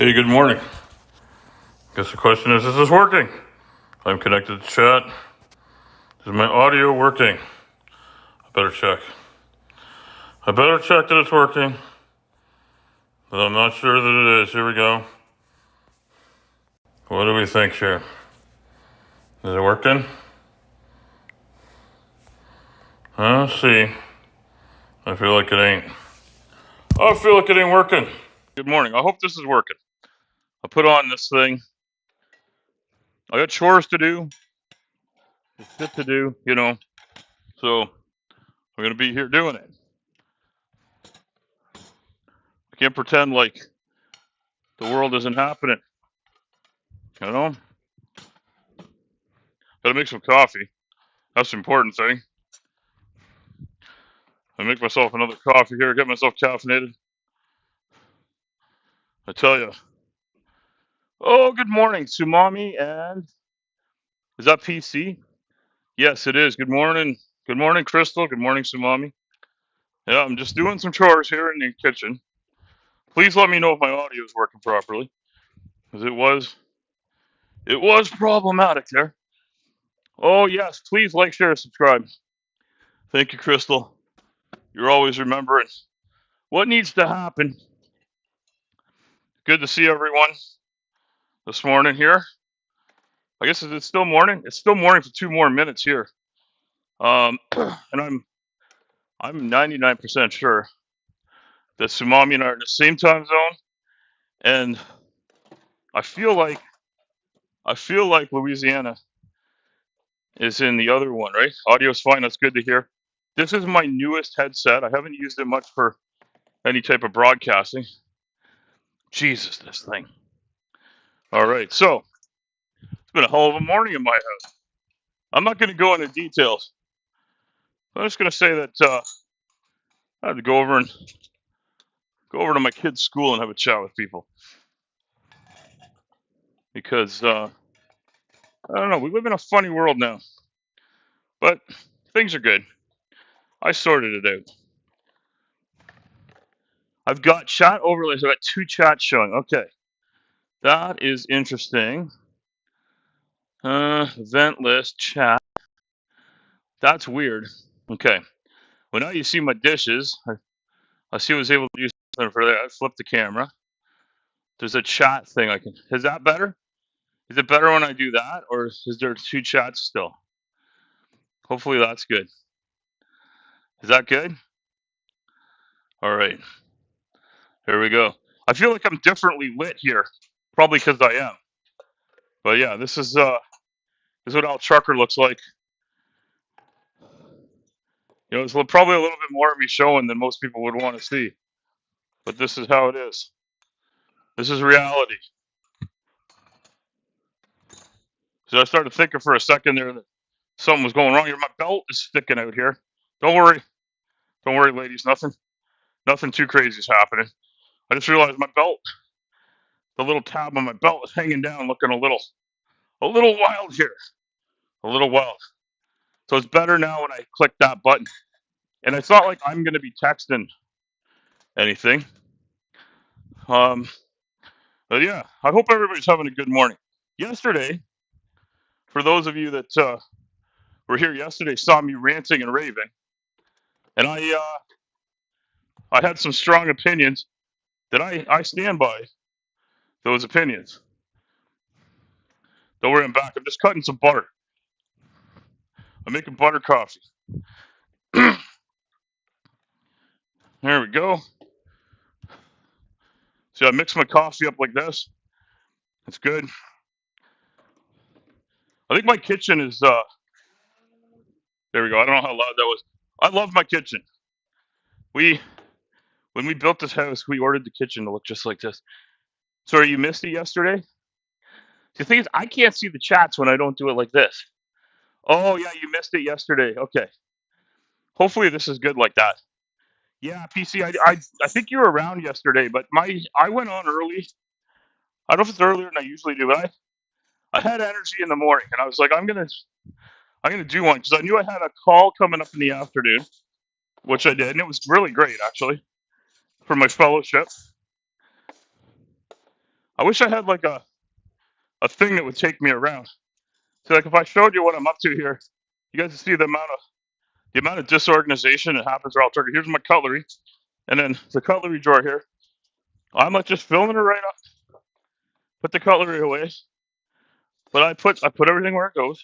Hey, good morning. Guess the question is this working? I'm connected to chat. Is my audio working? I better check that it's working, but I'm not sure that it is. Here we go. What do we think here? Is it working? Let's see. I feel like it ain't. I feel like it ain't working. Good morning. I hope this is working. I put on this thing. I got chores to do, shit to do, so I'm going to be here doing it. I can't pretend like the world isn't happening, Gotta make some coffee. That's the important thing. I make myself another coffee here, get myself caffeinated. I tell you. Oh, good morning, Sumami, and is that PC? Yes, it is. Good morning. Good morning, Crystal. Good morning, Sumami. Yeah, I'm just doing some chores here in the kitchen. Please let me know if my audio is working properly, because it was problematic there. Oh yes, please like, share, subscribe. Thank you, Crystal. You're always remembering what needs to happen. Good to see everyone this morning here. I guess it's still morning. It's still morning for 2 more minutes here. And I'm 99% sure that Sumami and I are in the same time zone, and I feel like Louisiana is in the other one, right? Audio's fine. That's good to hear. This is my newest headset. I haven't used it much for any type of broadcasting. Jesus, this thing. All right, so it's been a hell of a morning in my house. I'm not going to go into details. I'm just going to say that I had to go over to my kid's school and have a chat with people because I don't know. We live in a funny world now, but things are good. I sorted it out. I've got chat overlays. I've got 2 chats showing. Okay, that is interesting. Event list chat. That's weird. Okay. Well, now you see my dishes. I see I was able to use something for that. I flipped the camera. There's a chat thing I can. Is that better? Is it better when I do that, or is there 2 chats still? Hopefully that's good. Is that good? All right. Here we go. I feel like I'm differently lit here, probably because I am. But yeah, this is what AlmTrucker looks like. It's probably a little bit more of me showing than most people would want to see. But this is how it is. This is reality. So I started thinking for a second there that something was going wrong here. My belt is sticking out here. Don't worry, ladies. Nothing too crazy is happening. I just realized my belt, the little tab on my belt, is hanging down, looking a little wild here. A little wild. So it's better now when I click that button. And it's not like I'm going to be texting anything. But yeah, I hope everybody's having a good morning. Yesterday, for those of you that were here yesterday, saw me ranting and raving, and I had some strong opinions that I stand by those opinions. Don't worry, I'm back. I'm just cutting some butter. I'm making butter coffee. There we go. See, I mix my coffee up like this. It's good. I think my kitchen is there we go. I don't know how loud that was. I love my kitchen. When we built this house, we ordered the kitchen to look just like this. Sorry, you missed it yesterday? The thing is, I can't see the chats when I don't do it like this. Oh yeah, you missed it yesterday. Okay. Hopefully this is good like that. Yeah, PC, I think you were around yesterday, but I went on early. I don't know if it's earlier than I usually do, but I had energy in the morning, and I was like, I'm gonna do one because I knew I had a call coming up in the afternoon, which I did, and it was really great actually for my fellowship. I wish I had like a thing that would take me around. So like if I showed you what I'm up to here, you guys would see the amount of disorganization that happens around AlmTrucker. Here's my cutlery, and then the cutlery drawer here. I'm not just filling it right up, put the cutlery away, but I put everything where it goes.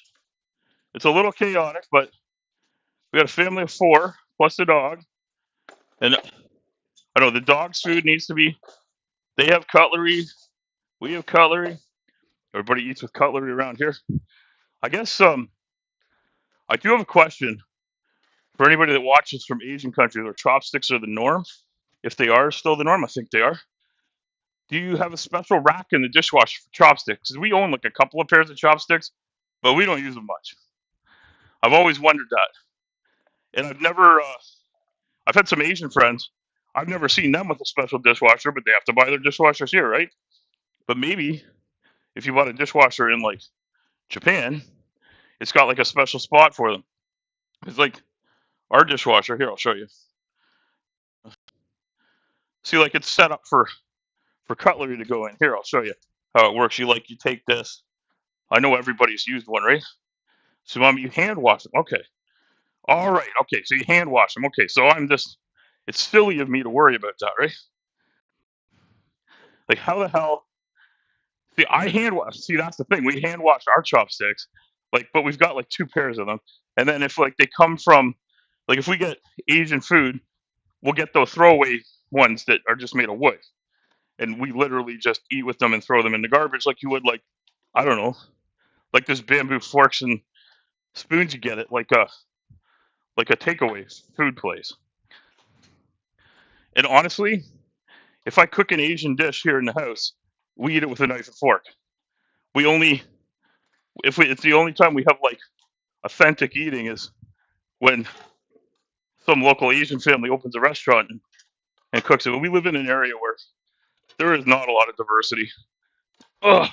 It's a little chaotic, but we got a family of 4 plus the dog, and I know the dog's food needs to be. They have cutlery, we have cutlery. Everybody eats with cutlery around here. I guess I do have a question for anybody that watches from Asian countries where chopsticks are the norm. If they are still the norm, I think they are. Do you have a special rack in the dishwasher for chopsticks? 'Cause we own like a couple of pairs of chopsticks, but we don't use them much. I've always wondered that, and I've had some Asian friends. I've never seen them with a special dishwasher, but they have to buy their dishwashers here, right? But maybe if you bought a dishwasher in like Japan, it's got like a special spot for them. It's like our dishwasher here. I'll show you. See, like it's set up for cutlery to go in. Here, I'll show you how it works. You take this. I know everybody's used one, right? So, mom, you hand wash them. Okay. All right. Okay. So you hand wash them. Okay. So I'm just. It's silly of me to worry about that, right? Like how the hell? See, I hand wash. See, that's the thing. We hand wash our chopsticks, like, but we've got like 2 pairs of them. And then if like they come from, like, if we get Asian food, we'll get those throwaway ones that are just made of wood, and we literally just eat with them and throw them in the garbage like you would like, I don't know, like this bamboo forks and spoons you get at like a takeaway food place. And honestly, if I cook an Asian dish here in the house, we eat it with a knife and fork. We only if we it's the only time we have like authentic eating is when some local Asian family opens a restaurant and cooks it. But we live in an area where there is not a lot of diversity. Ugh.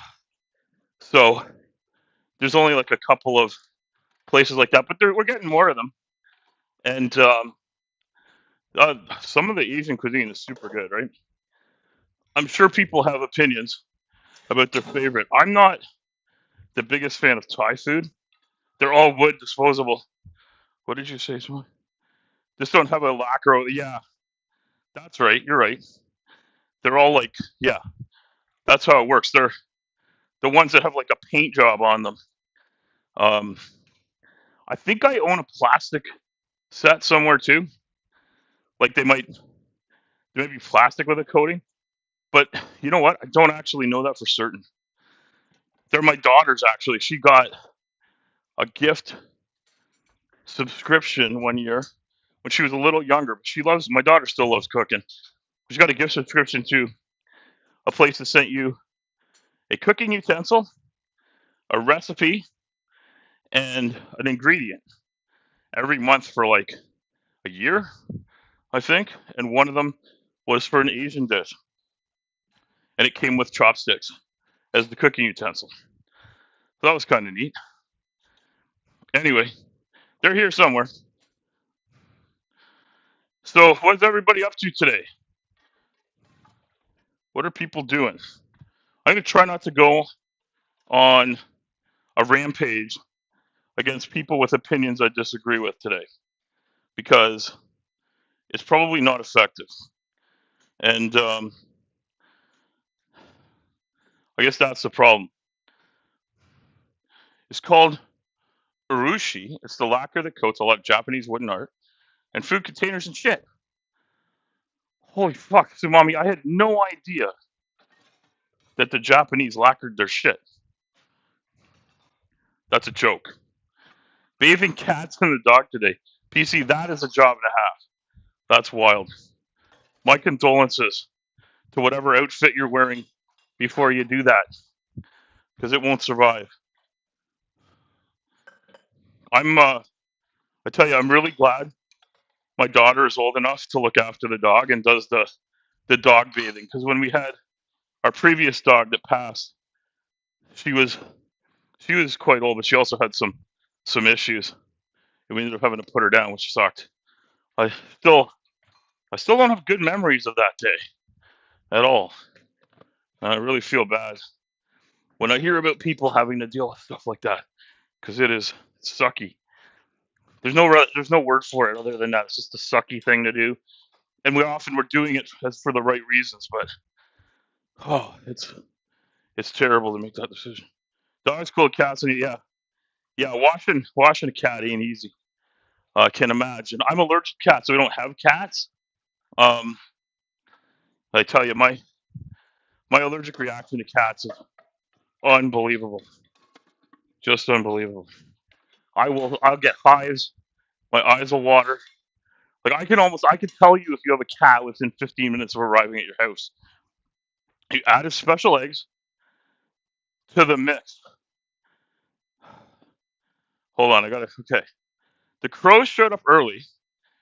So there's only like a couple of places like that, but we're getting more of them. And some of the Asian cuisine is super good, right? I'm sure people have opinions about their favorite. I'm not the biggest fan of Thai food. They're all wood disposable. What did you say, Swan? Just don't have a lacquer. Yeah, that's right. You're right. They're all like, yeah, that's how it works. They're the ones that have like a paint job on them. Um, I think I own a plastic set somewhere too. Like they might be plastic with a coating, but you know what? I don't actually know that for certain. They're my daughter's actually. She got a gift subscription one year when she was a little younger. But my daughter still loves cooking. She got a gift subscription to a place that sent you a cooking utensil, a recipe, and an ingredient every month for like a year, I think. And one of them was for an Asian dish. And it came with chopsticks as the cooking utensil. So that was kind of neat. Anyway, they're here somewhere. So, what's everybody up to today? What are people doing? I'm going to try not to go on a rampage against people with opinions I disagree with today because it's probably not effective. And I guess that's the problem. It's called urushi. It's the lacquer that coats a lot of Japanese wooden art and food containers and shit. Holy fuck, Sumami, I had no idea that the Japanese lacquered their shit. That's a joke. Bathing cats and the dog today. PC, that is a job and a half. That's wild. My condolences to whatever outfit you're wearing before you do that, because it won't survive. I tell you, I'm really glad my daughter is old enough to look after the dog and does the dog bathing. Because when we had our previous dog that passed, she was quite old, but she also had some issues, and we ended up having to put her down, which sucked. I still I still don't have good memories of that day at all. I really feel bad when I hear about people having to deal with stuff like that because it is sucky. There's no word for it other than that. It's just a sucky thing to do, and we're doing it for the right reasons. But it's terrible to make that decision. Dogs, cool, cats, and yeah, yeah. Washing a cat ain't easy. I can imagine. I'm allergic to cats, so we don't have cats. Um, I tell you, my allergic reaction to cats is unbelievable, just unbelievable. I'll get hives. My eyes will water. Like I could tell you if you have a cat within 15 minutes of arriving at your house. You added special eggs to the mix. Hold on, I got to. Okay, the crows showed up early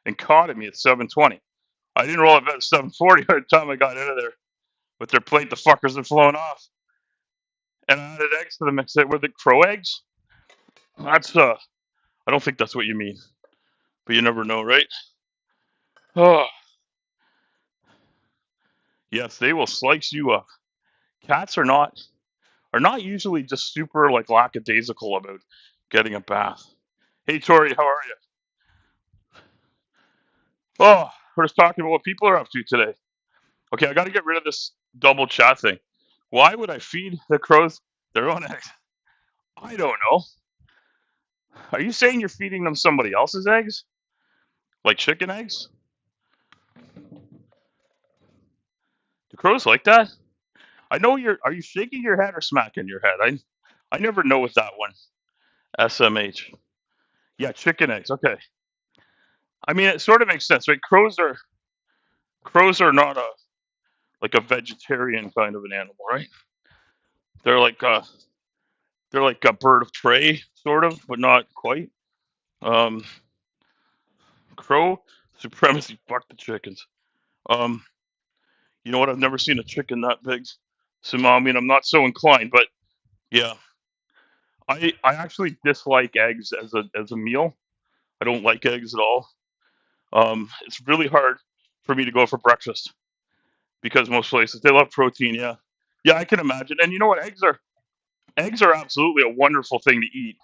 and caught at me at 7:20. I didn't roll up at 7:40 by the time I got into there with their plate. The fuckers had flown off, and I added eggs to the mix. Were the crow eggs? That's I don't think that's what you mean, but you never know, right? Oh, yes, they will slice you up. Cats are not usually just super like lackadaisical about getting a bath. Hey Tori, how are you? Oh, we're just talking about what people are up to today. Okay, I got to get rid of this double chat thing. Why would I feed the crows their own eggs? I don't know. Are you saying you're feeding them somebody else's eggs? Like chicken eggs? Do crows like that? I know are you shaking your head or smacking your head? I never know with that one. SMH. Yeah, chicken eggs. Okay. I mean, it sort of makes sense, right? Crows are not a vegetarian kind of an animal, right? They're like a they're like a bird of prey, sort of, but not quite. Um, Crow supremacy. Fuck the chickens. Um, you know what? I've never seen a chicken that big. So I mean, I'm not so inclined, but yeah, I actually dislike eggs as a meal. I don't like eggs at all. It's really hard for me to go for breakfast because most places they love protein. Yeah, yeah, I can imagine. And you know what? Eggs are absolutely a wonderful thing to eat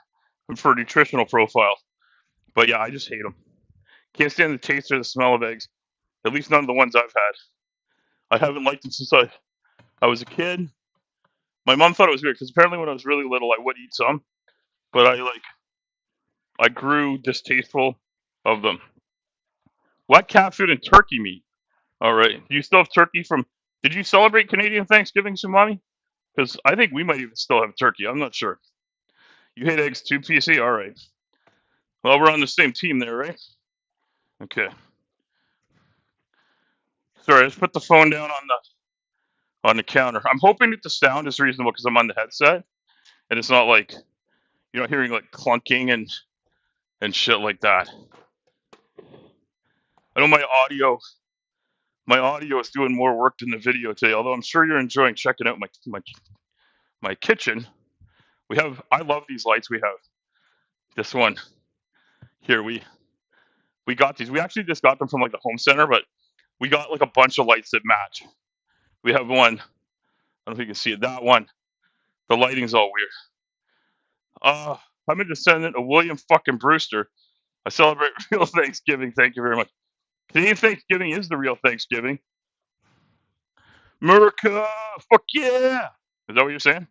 for nutritional profile. But yeah, I just hate them. Can't stand the taste or the smell of eggs. At least none of the ones I've had. I haven't liked them since I was a kid. My mom thought it was weird because apparently when I was really little I would eat some, but I grew distasteful of them. What cat food and turkey meat? All right. Do you still have turkey from? Did you celebrate Canadian Thanksgiving, Sumami? Because I think we might even still have turkey. I'm not sure. You hate eggs too, PC? All right. Well, we're on the same team there, right? Okay. Sorry, I just put the phone down on the counter. I'm hoping that the sound is reasonable because I'm on the headset and it's not like hearing like clunking and shit like that. I know my audio is doing more work than the video today. Although I'm sure you're enjoying checking out my kitchen. I love these lights we have. This one here we got these. We actually just got them from like the home center, but we got like a bunch of lights that match. We have one. I don't know if you can see it. That one. The lighting's all weird. I'm a descendant of William fucking Brewster. I celebrate real Thanksgiving. Thank you very much. Canadian Thanksgiving is the real Thanksgiving. America, fuck yeah! Is that what you're saying?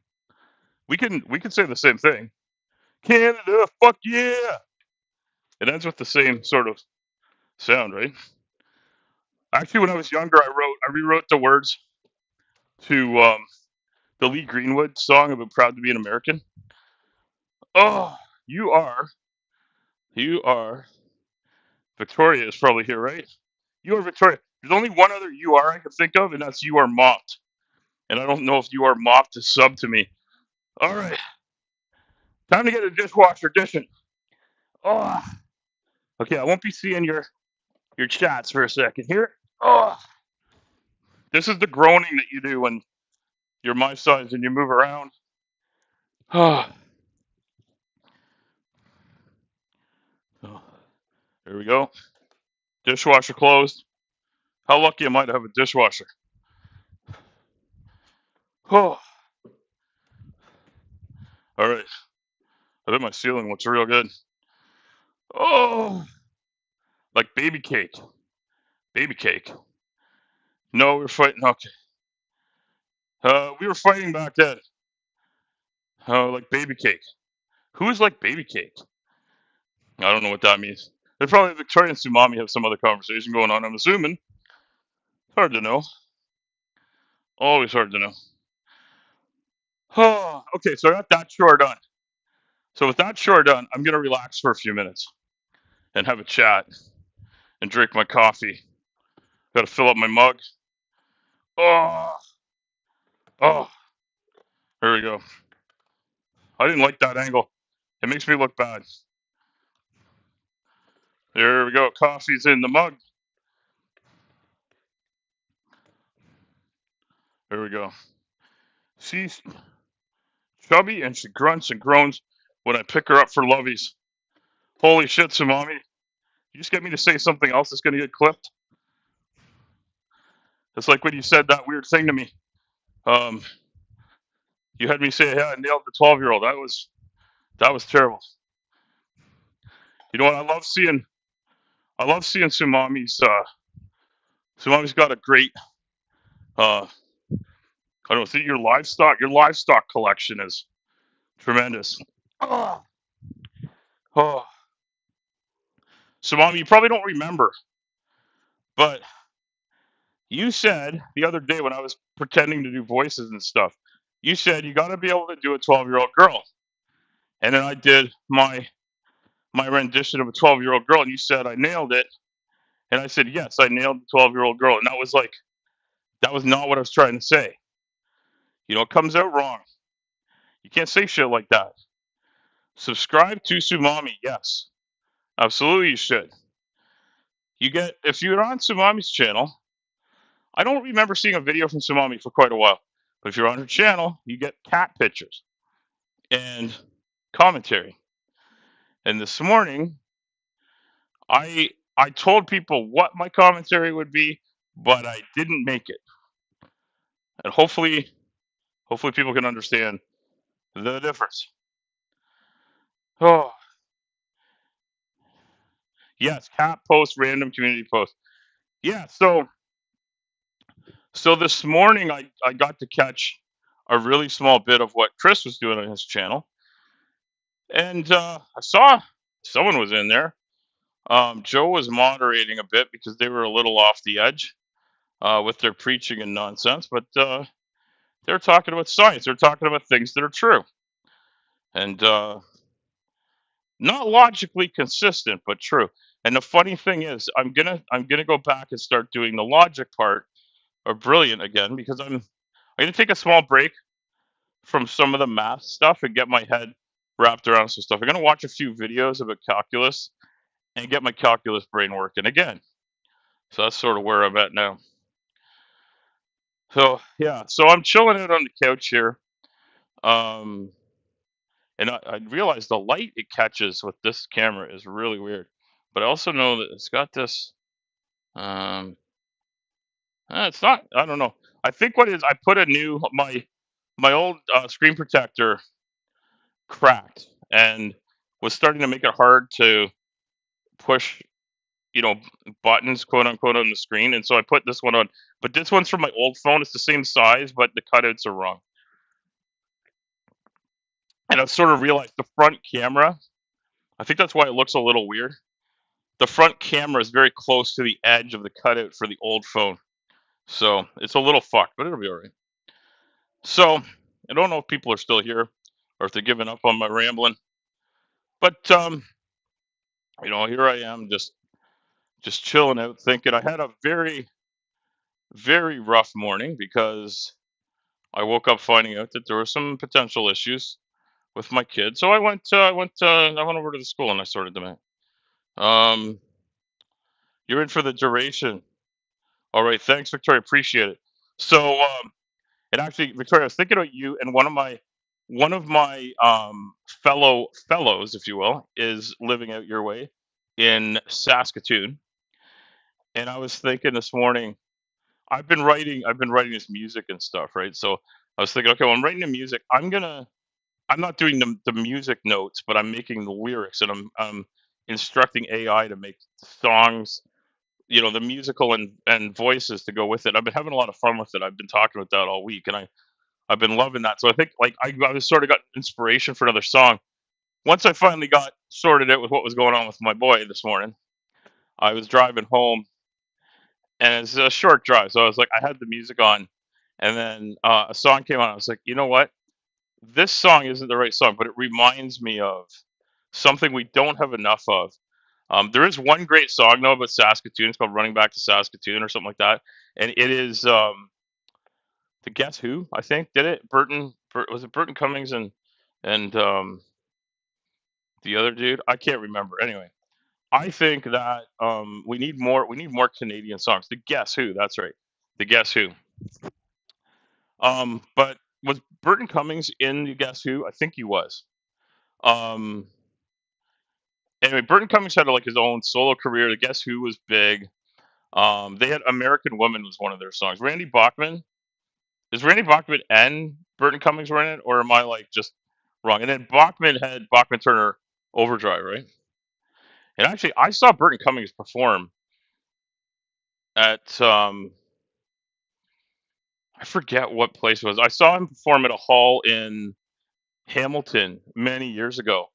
We can say the same thing. Canada, fuck yeah! It ends with the same sort of sound, right? Actually, when I was younger, I rewrote the words to the Lee Greenwood song about "Proud to be an American." Oh, you are Victoria is probably here, right? You are Victoria. There's only one other you are I can think of, and that's you are mopped. And I don't know if you are mopped to sub to me. All right, time to get a dishwasher dishing. Oh, okay. I won't be seeing your chats for a second here. Oh, this is the groaning that you do when you're my size and you move around. Oh, there we go. Dishwasher closed. How lucky am I to have a dishwasher? Oh, all right. I bet my ceiling looks real good. Oh, like baby cake. Baby cake. No, we were fighting. Okay. We were fighting back then. Like baby cake. Who is like baby cake? I don't know what that means. They probably Victoria and Sumami have some other conversation going on. I'm assuming. Hard to know. Always hard to know. Oh, okay, so I got that chore done. So with that chore done, I'm gonna relax for a few minutes and have a chat and drink my coffee. Got to fill up my mug. Oh, oh, there we go. I didn't like that angle. It makes me look bad. There we go. Coffee's in the mug. There we go. She's chubby and she grunts and groans when I pick her up for lovies. Holy shit, Sumami. You just get me to say something else that's going to get clipped? It's like when you said that weird thing to me. Um, you had me say, "Yeah, I nailed the 12-year-old." That was terrible. You know what? I love seeing Sumami's. Sumami's got a great. I don't think your livestock collection is tremendous. Oh, oh. Sumami, you probably don't remember, but you said the other day when I was pretending to do voices and stuff, you said you got to be able to do a 12-year-old girl, and then I did my rendition of a 12-year-old girl, and you said I nailed it, and I said yes, I nailed the 12-year-old girl, and that was not what I was trying to say. It comes out wrong. You can't say shit like that. Subscribe to Sumami, yes, absolutely you should. If you're on Sumami's channel, I don't remember seeing a video from Sumami for quite a while, but if you're on her channel, you get cat pictures and commentary. And this morning, I told people what my commentary would be, but I didn't make it. And hopefully people can understand the difference. Oh, yes, cat post, random community post. Yeah, so this morning I got to catch a really small bit of what Chris was doing on his channel, and I saw someone was in there. Joe was moderating a bit because they were a little off the edge with their preaching and nonsense, but they're talking about science. They're talking about things that are true and not logically consistent, but true. And the funny thing is, I'm gonna go back and start doing the logic part of Brilliant again because I'm gonna take a small break from some of the math stuff and get my head wrapped around some stuff. I'm gonna watch a few videos about calculus and get my calculus brain working again. So that's sort of where I'm at now. So yeah, so I'm chilling out on the couch here, um, and I realized the light it catches with this camera is really weird. But I also know that it's got this. Um, it's not. I don't know. I think what it is I put a new my old screen protector cracked and was starting to make it hard to push, you know, buttons, quote unquote, on the screen. And so I put this one on. But this one's from my old phone. It's the same size, but the cutouts are wrong. And I've sort of realized the front camera, I think that's why it looks a little weird. The front camera is very close to the edge of the cutout for the old phone. So it's a little fucked, but it'll be all right. So I don't know if people are still here or if they're giving up on my rambling. But here I am just chilling out thinking I had a very, very rough morning because I woke up finding out that there were some potential issues with my kid. So I went over to the school and I sorted them out. Um, you're in for the duration. All right, thanks, Victoria. Appreciate it. So, and actually, Victoria, I was thinking about you and one of my fellows, if you will, is living out your way in Saskatoon. And I was thinking this morning, I've been writing this music and stuff, right? So I was thinking, okay, well, I'm writing the music. I'm not doing the music notes, but I'm making the lyrics, and I'm instructing AI to make songs, the musical and voices to go with it. I've been having a lot of fun with it. I've been talking about that all week, and I've been loving that. So I think like I was sort of got inspiration for another song. Once I finally got sorted out with what was going on with my boy this morning, I was driving home, and it's a short drive, so I was like, I had the music on, and then a song came on. I was like, you know what? This song isn't the right song, but it reminds me of something we don't have enough of. There is one great song though about Saskatoon. It's called "Running Back to Saskatoon" or something like that, and it is the Guess Who, I think, did it. Was it Burton Cummings and the other dude? I can't remember. Anyway, I think that we need more Canadian songs. The Guess Who, that's right. The Guess Who. But was Burton Cummings in the Guess Who? I think he was. Um, anyway, Burton Cummings had like his own solo career. The Guess Who was big. They had "American Woman" was one of their songs. Randy Bachman, is Randy Bachman and Burton Cummings were in it, or am I like just wrong? And then Bachman had Bachman Turner Overdrive, right? And actually, I saw Burton Cummings perform at I forget what place it was. I saw him perform at a hall in Hamilton many years ago.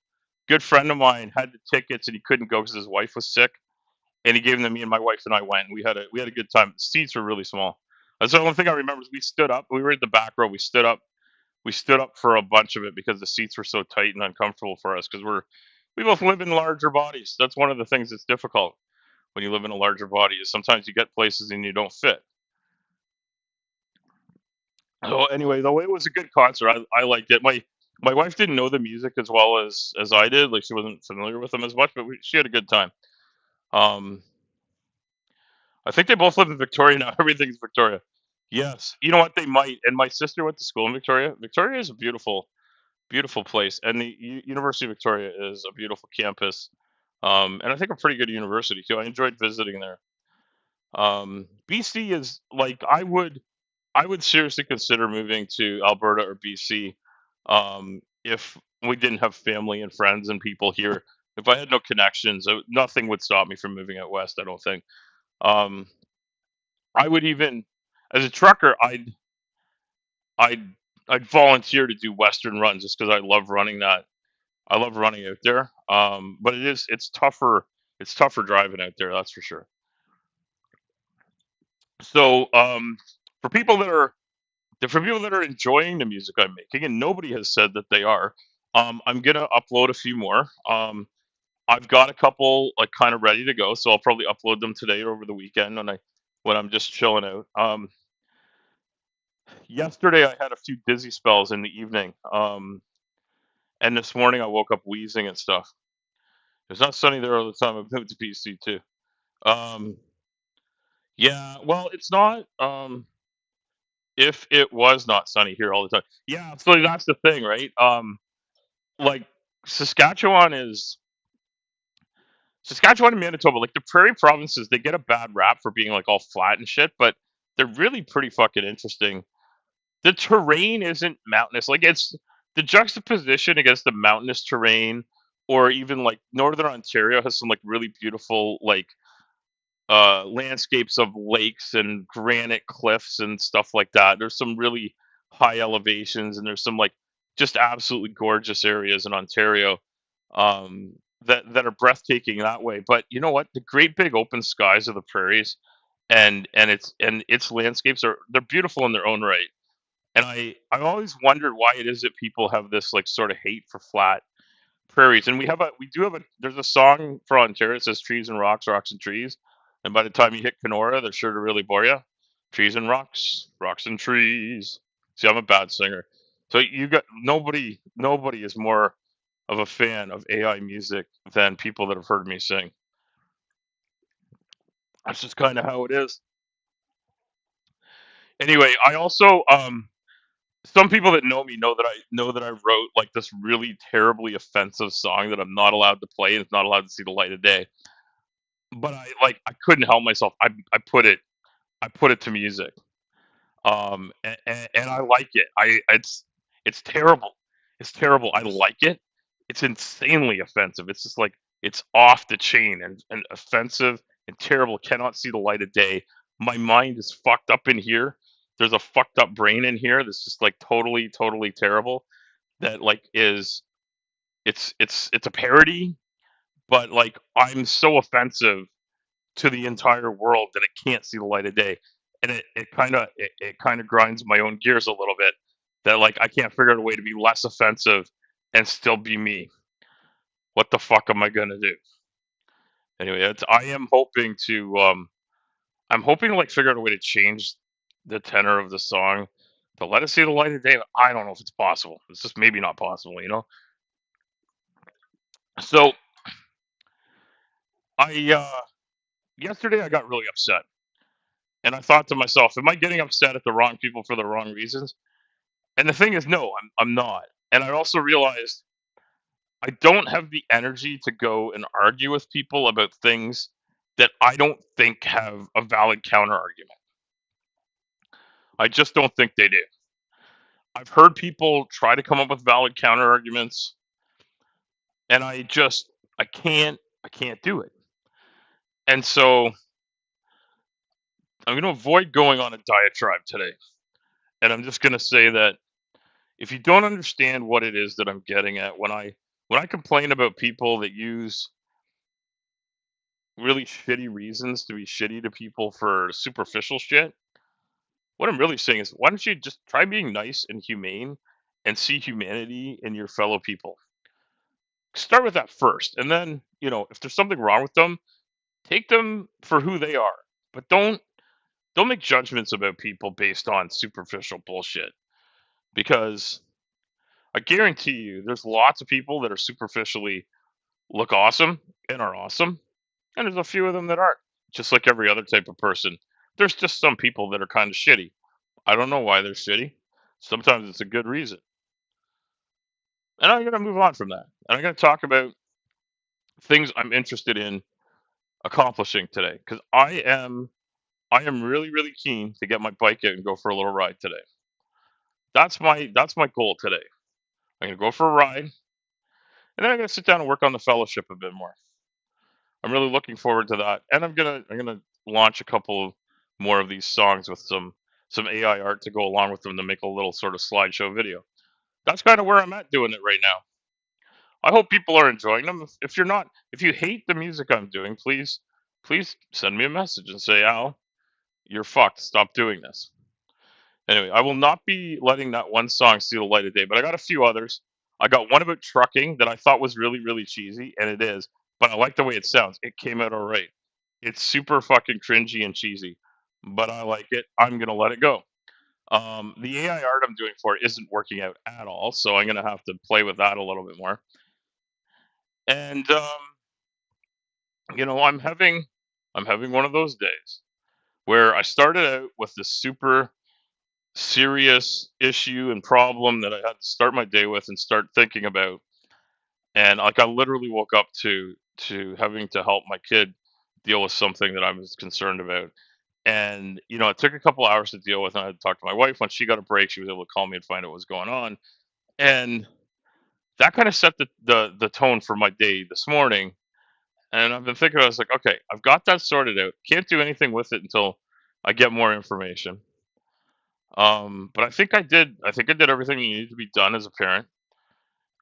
Good friend of mine had the tickets and he couldn't go because his wife was sick, and he gave them to me, and my wife and I went. And we had a good time. The seats were really small. That's the only thing I remember is we stood up. We were in the back row. We stood up. We stood up for a bunch of it because the seats were so tight and uncomfortable for us because we both live in larger bodies. That's one of the things that's difficult when you live in a larger body is sometimes you get places and you don't fit. So anyway, though it was a good concert. I liked it. My wife didn't know the music as well as I did. Like she wasn't familiar with them as much, but she had a good time. Um, I think they both live in Victoria now. Everything's Victoria. Yes, you know what? They might. And my sister went to school in Victoria. Victoria is a beautiful, beautiful place, and the University of Victoria is a beautiful campus, and I think a pretty good university too. I enjoyed visiting there. BC is like I would seriously consider moving to Alberta or BC if we didn't have family and friends and people here. If I had no connections, nothing would stop me from moving out west. I don't think. Um, I would even, as a trucker, I'd I'd volunteer to do Western runs just because I love running that. I love running out there. But it's tougher. It's tougher driving out there. That's for sure. So for people that are for people that are enjoying the music I'm making, and nobody has said that they are, I'm gonna upload a few more. I've got a couple like kind of ready to go, so I'll probably upload them today or over the weekend when I'm just chilling out. Yesterday I had a few dizzy spells in the evening, and this morning I woke up wheezing and stuff. It's not sunny there all the time. I've moved to BC too. Um, yeah, well, it's not. If it was not sunny here all the time, yeah. So that's the thing, right? Like Saskatchewan is Saskatchewan and Manitoba, like the prairie provinces, they get a bad rap for being like all flat and shit, but they're really pretty fucking interesting. The terrain isn't mountainous. Like it's the juxtaposition against the mountainous terrain, or even like Northern Ontario has some like really beautiful like landscapes of lakes and granite cliffs and stuff like that. There's some really high elevations, and there's some like just absolutely gorgeous areas in Ontario that are breathtaking that way. But you know what? The great big open skies of the prairies and its landscapes they're beautiful in their own right. And I always wondered why it is that people have this like sort of hate for flat prairies. And we do have a there's a song for Ontario that says trees and rocks, rocks and trees. And by the time you hit Kenora, they're sure to really bore you. Trees and rocks, rocks and trees. See, I'm a bad singer. So you got nobody is more of a fan of AI music than people that have heard me sing. That's just kind of how it is. Anyway, I also some people that know me know that I wrote like this really terribly offensive song that I'm not allowed to play and it's not allowed to see the light of day. But I couldn't help myself. I put it I put it to music. And I like it. It's terrible. It's terrible. I like it. It's insanely offensive. It's just like it's off the chain and offensive and terrible. Cannot see the light of day. My mind is fucked up in here. There's a fucked up brain in here that's just like totally terrible. That like is it's a parody, but like I'm so offensive to the entire world that it can't see the light of day. And it kind of grinds my own gears a little bit that like I can't figure out a way to be less offensive and still be me. What the fuck am I gonna do? Anyway, I am hoping to I'm hoping to like figure out a way to change the tenor of the song to let us see the light of day. I don't know if it's possible. It's just maybe not possible, you know. So I yesterday I got really upset, and I thought to myself, am I getting upset at the wrong people for the wrong reasons? And the thing is, no, I'm not. And I also realized I don't have the energy to go and argue with people about things that I don't think have a valid counter argument. I just don't think they do. I've heard people try to come up with valid counter arguments, and I can't do it. And so I'm going to avoid going on a diatribe today. And I'm just going to say that if you don't understand what it is that I'm getting at when I complain about people that use really shitty reasons to be shitty to people for superficial shit, what I'm really saying is why don't you just try being nice and humane and see humanity in your fellow people? Start with that first. And then, you know, if there's something wrong with them, take them for who they are. But don't make judgments about people based on superficial bullshit because I guarantee you there's lots of people that are superficially look awesome and are awesome. And there's a few of them that aren't. Just like every other type of person. There's just some people that are kind of shitty. I don't know why they're shitty. Sometimes it's a good reason. And I'm going to move on from that. And I'm going to talk about things I'm interested in accomplishing today cuz I am really keen to get my bike out and go for a little ride today. That's my goal today. I'm going to go for a ride and then I'm going to sit down and work on the fellowship a bit more. I'm really looking forward to that. And I'm gonna launch a couple of more of these songs with some AI art to go along with them to make a little sort of slideshow video. That's kind of where I'm at doing it right now. I hope people are enjoying them. If you're not, if you hate the music I'm doing, please send me a message and say, Al, you're fucked. Stop doing this. Anyway, I will not be letting that one song see the light of day, but I got a few others. I got one about trucking that I thought was really cheesy, and it is, but I like the way it sounds. It came out all right. It's super fucking cringy and cheesy, but I like it. I'm gonna let it go. The AI art I'm doing for it isn't working out at all, so I'm gonna have to play with that a little bit more. And you know, I'm having one of those days where I started out with this super serious issue and problem that I had to start my day with and start thinking about. And like I literally woke up to having to help my kid deal with something that I was concerned about. And you know, it took a couple hours to deal with, and I had to talk to my wife. When she got a break, she was able to call me and find out what was going on. And that kind of set the tone for my day this morning. And I've been thinking, I was like, okay, I've got that sorted out. Can't do anything with it until I get more information. But I think I did everything that needed to be done as a parent,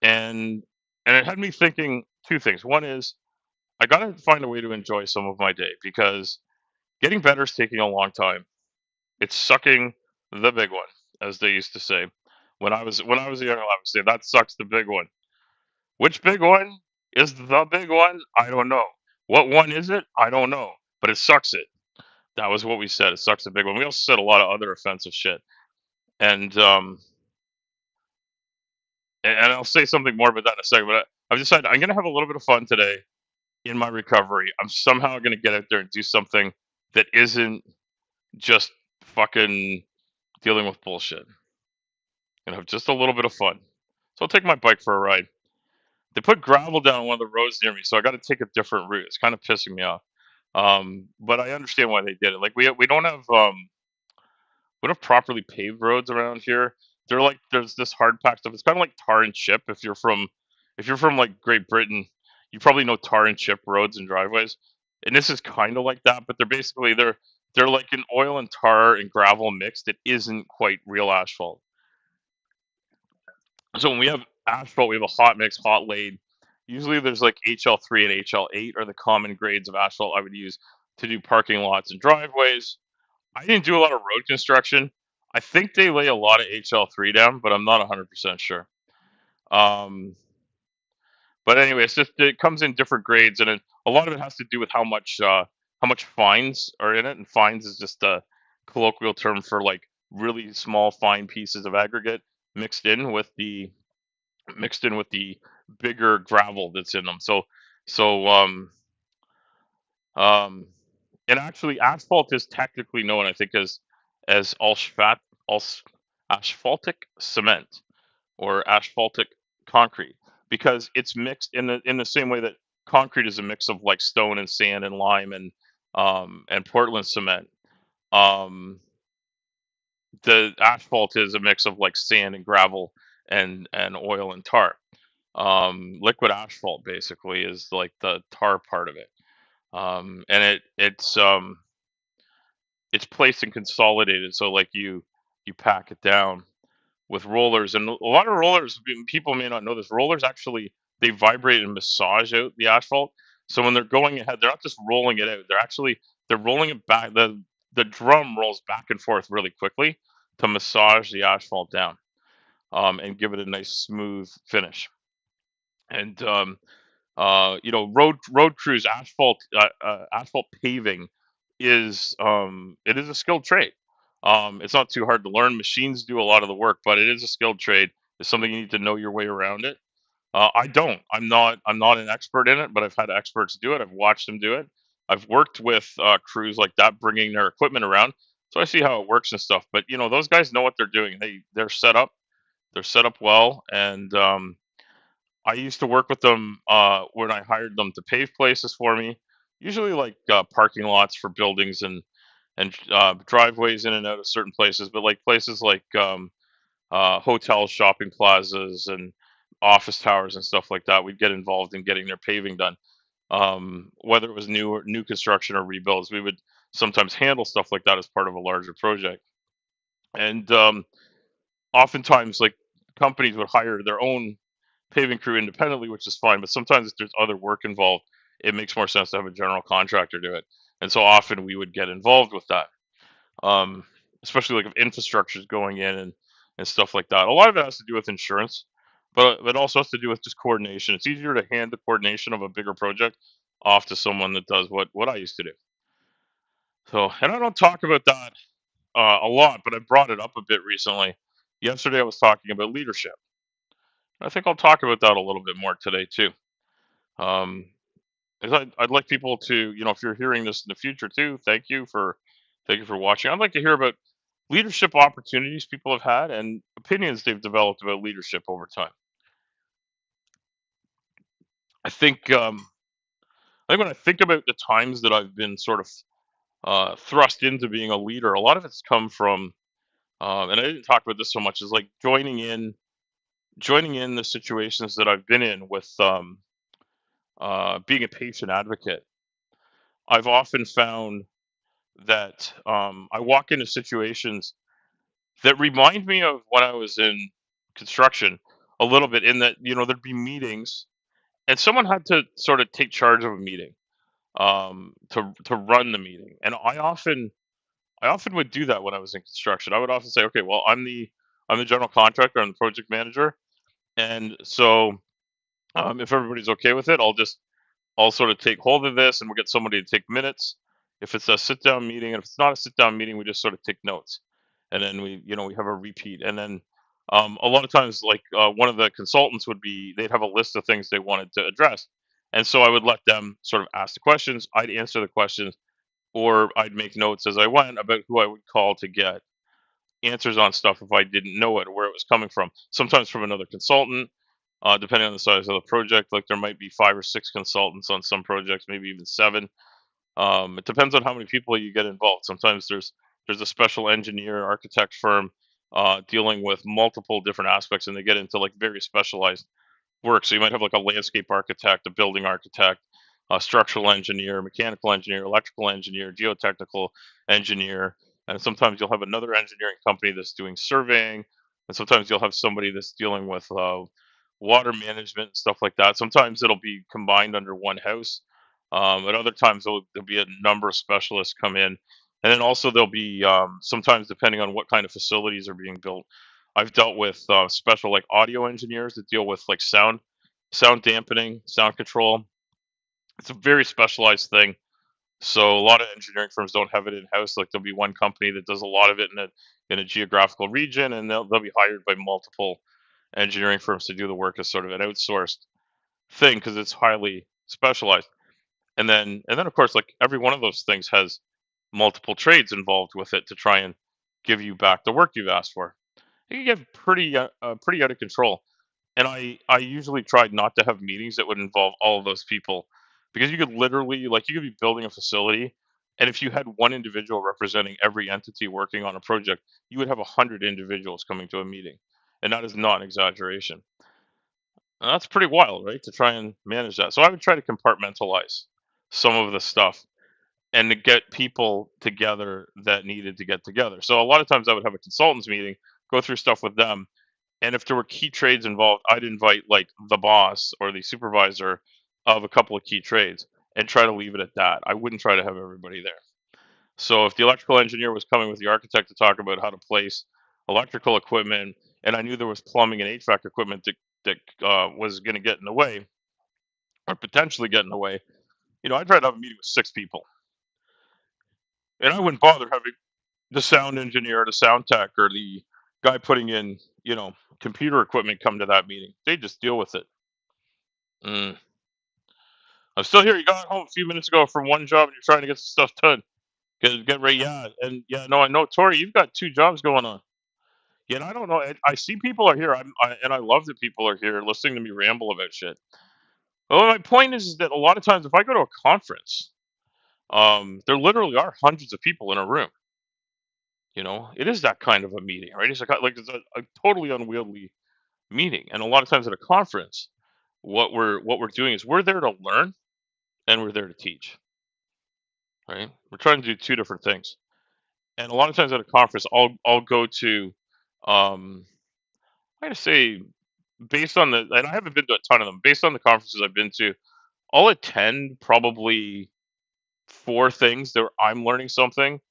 and it had me thinking two things. One is I got to find a way to enjoy some of my day because getting better is taking a long time. It's sucking the big one, as they used to say. When I was young, I would say that sucks the big one. Which big one is the big one? I don't know. What one is it? I don't know. But it sucks it. That was what we said. It sucks the big one. We also said a lot of other offensive shit. And and I'll say something more about that in a second. But I've decided I'm gonna have a little bit of fun today in my recovery. I'm somehow gonna get out there and do something that isn't just fucking dealing with bullshit. And have just a little bit of fun. So I'll take my bike for a ride. They put gravel down on one of the roads near me, so I got to take a different route. It's kind of pissing me off. But I understand why they did it. Like we don't have properly paved roads around here. They're like there's this hard packed stuff. It's kind of like tar and chip. If you're from like Great Britain, you probably know tar and chip roads and driveways. And this is kind of like that, but they're like an oil and tar and gravel mix that isn't quite real asphalt. So when we have asphalt, we have a hot mix, hot laid. Usually there's like HL3 and HL8 are the common grades of asphalt I would use to do parking lots and driveways. I didn't do a lot of road construction. I think they lay a lot of HL3 down, but I'm not 100% sure. Um, but anyway, it's just it comes in different grades, and a lot of it has to do with how much fines are in it, and fines is just a colloquial term for like really small fine pieces of aggregate mixed in with the mixed in with the bigger gravel that's in them. So um, and actually, asphalt is technically known, I think, as als, asphaltic cement or asphaltic concrete because it's mixed in the same way that concrete is a mix of like stone and sand and lime and Portland cement. Um, the asphalt is a mix of like sand and gravel and oil and tar. Liquid asphalt basically is like the tar part of it. And it's placed and consolidated. So like you pack it down with rollers, and a lot of rollers. People may not know this. Rollers actually they vibrate and massage out the asphalt. So when they're going ahead, they're not just rolling it out. They're rolling it back. The drum rolls back and forth really quickly to massage the asphalt down and give it a nice smooth finish. And road crews, asphalt paving it is a skilled trade. It's not too hard to learn. Machines do a lot of the work, but it is a skilled trade. It's something you need to know your way around it. I don't. I'm not an expert in it, but I've had experts do it. I've watched them do it. I've worked with crews like that, bringing their equipment around, so I see how it works and stuff. But those guys know what they're doing. They're set up. They're set up well, and I used to work with them when I hired them to pave places for me, usually like parking lots for buildings and driveways in and out of certain places, but like places like hotels, shopping plazas, and office towers and stuff like that. We'd get involved in getting their paving done. Whether it was new construction or rebuilds, we would sometimes handle stuff like that as part of a larger project. And oftentimes, like companies would hire their own paving crew independently, which is fine. But sometimes if there's other work involved, it makes more sense to have a general contractor do it. And so often we would get involved with that, um, especially like if infrastructure is going in and stuff like that. A lot of it has to do with insurance, but it also has to do with just coordination. It's easier to hand the coordination of a bigger project off to someone that does what I used to do. So, and I don't talk about that a lot, but I brought it up a bit recently. Yesterday I was talking about leadership. I think I'll talk about that a little bit more today too. Um, 'Cause I'd like people to, if you're hearing this in the future too, thank you for watching. I'd like to hear about leadership opportunities people have had and opinions they've developed about leadership over time. I think I think when I think about the times that I've been sort of thrust into being a leader, a lot of it's come from, and I didn't talk about this so much, is like joining in the situations that I've been in with being a patient advocate. I've often found that I walk into situations that remind me of when I was in construction a little bit, in that, there'd be meetings and someone had to sort of take charge of a meeting, to run the meeting. And I often would do that when I was in construction. I would often say, okay, well, I'm the general contractor, I'm the project manager. And so if everybody's okay with it, I'll sort of take hold of this and we'll get somebody to take minutes. If it's a sit down meeting, and if it's not a sit down meeting, we just sort of take notes. And then we have a repeat. And then a lot of times, like one of the consultants they'd have a list of things they wanted to address. And so I would let them sort of ask the questions. I'd answer the questions, or I'd make notes as I went about who I would call to get answers on stuff if I didn't know it or where it was coming from. Sometimes from another consultant, depending on the size of the project. Like there might be 5 or 6 consultants on some projects, maybe even 7. It depends on how many people you get involved. Sometimes there's a special engineer architect firm dealing with multiple different aspects, and they get into like very specialized work. So you might have like a landscape architect, a building architect, a structural engineer, mechanical engineer, electrical engineer, geotechnical engineer, and sometimes you'll have another engineering company that's doing surveying, and sometimes you'll have somebody that's dealing with water management and stuff like that. Sometimes it'll be combined under one house. At other times there'll be a number of specialists come in, and then also there'll be sometimes depending on what kind of facilities are being built. I've dealt with special like audio engineers that deal with like sound dampening, sound control. It's a very specialized thing. So a lot of engineering firms don't have it in house. Like there'll be one company that does a lot of it in a geographical region, and they'll be hired by multiple engineering firms to do the work as sort of an outsourced thing because it's highly specialized. And then of course like every one of those things has multiple trades involved with it to try and give you back the work you've asked for. It can get pretty out of control. And I usually tried not to have meetings that would involve all of those people because you could literally like you could be building a facility, and if you had one individual representing every entity working on a project, you would have 100 individuals coming to a meeting, and that is not an exaggeration. And that's pretty wild, right? To try and manage that. So I would try to compartmentalize some of the stuff and to get people together that needed to get together. So a lot of times I would have a consultants meeting, go through stuff with them, and if there were key trades involved, I'd invite like the boss or the supervisor of a couple of key trades and try to leave it at that. I wouldn't try to have everybody there. So if the electrical engineer was coming with the architect to talk about how to place electrical equipment, and I knew there was plumbing and HVAC equipment that was going to get in the way or potentially get in the way, I'd try to have a meeting with 6 people, and I wouldn't bother having the sound engineer, the sound tech, or the guy putting in, computer equipment come to that meeting. They just deal with it. Mm. I'm still here. You got home a few minutes ago from one job and you're trying to get some stuff done. Get ready. Yeah. And yeah, no, I know, Tori, you've got 2 jobs going on. Yeah, and I don't know. I see people are here. And I love that people are here listening to me ramble about shit. Well, my point is that a lot of times if I go to a conference, there literally are hundreds of people in a room. It is that kind of a meeting, right? It's a totally unwieldy meeting. And a lot of times at a conference, what we're doing is we're there to learn and we're there to teach, right? We're trying to do 2 different things. And a lot of times at a conference, I'll go to, I gotta say, based on and I haven't been to a ton of them. Based on the conferences I've been to, I'll attend probably 4 things that I'm learning something.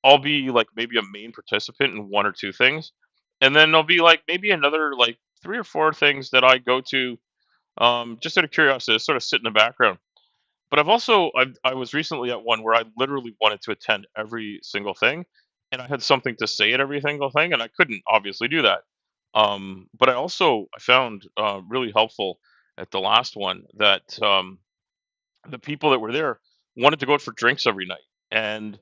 I'll be like maybe a main participant in 1 or 2 things, and then there'll be like maybe another like 3 or 4 things that I go to just out of curiosity, to sort of sit in the background. But I was recently at one where I literally wanted to attend every single thing, and I had something to say at every single thing, and I couldn't obviously do that. But I found really helpful at the last one that the people that were there wanted to go out for drinks every night, and